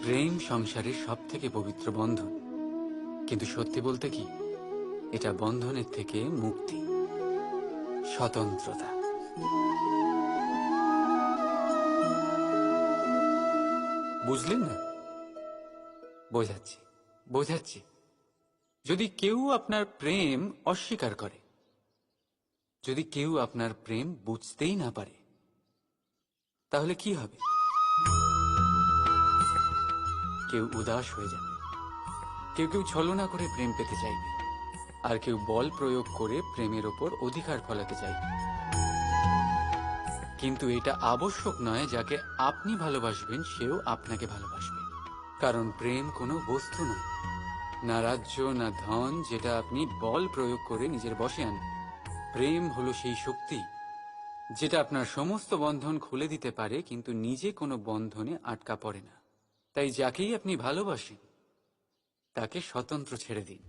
প্রেম সংসারের সব থেকে পবিত্র বন্ধন, কিন্তু সত্যি বলতে কি, এটা বন্ধনের থেকে মুক্তি, স্বতন্ত্রতা। বুঝলেন না? বোঝাচ্ছি বোঝাচ্ছি। যদি কেউ আপনার প্রেম অস্বীকার করে, যদি কেউ আপনার প্রেম বুঝতেই না পারে, তাহলে কি হবে? কেউ উদাস হয়ে যাবে, কেউ কেউ ছলনা করে প্রেম পেতে চাইবে, আর কেউ বল প্রয়োগ করে প্রেমের ওপর অধিকার ফলাতে চাইবে। কিন্তু এটা আবশ্যক নয় যাকে আপনি ভালোবাসবেন সেও আপনাকে ভালোবাসবে, কারণ প্রেম কোনো বস্তু নয়, না রাজ্য না ধন যেটা আপনি বল প্রয়োগ করে নিজের বশে আনবেন। প্রেম হলো সেই শক্তি যেটা আপনার সমস্ত বন্ধন খুলে দিতে পারে, কিন্তু নিজে কোনো বন্ধনে আটকা পড়ে না। তাই যাকেই আপনি ভালোবাসেন তাকে স্বতন্ত্র ছেড়ে দিন,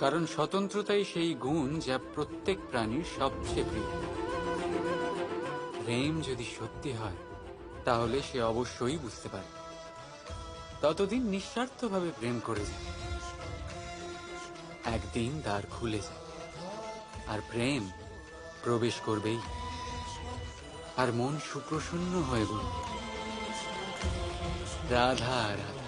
কারণ স্বতন্ত্রতাই সেই গুণ যা প্রত্যেক প্রাণীর সবচেয়ে প্রিয়। প্রেম যদি সত্যি হয় তাহলে সে অবশ্যই বুঝতে পারে। ততদিন নিঃস্বার্থভাবে প্রেম করে যায়। একদিন দ্বার খুলে যায় আর প্রেম প্রবেশ করবেই, আর মন সুপ্রসন্ন হয়ে বলবে, রাধা রাধা।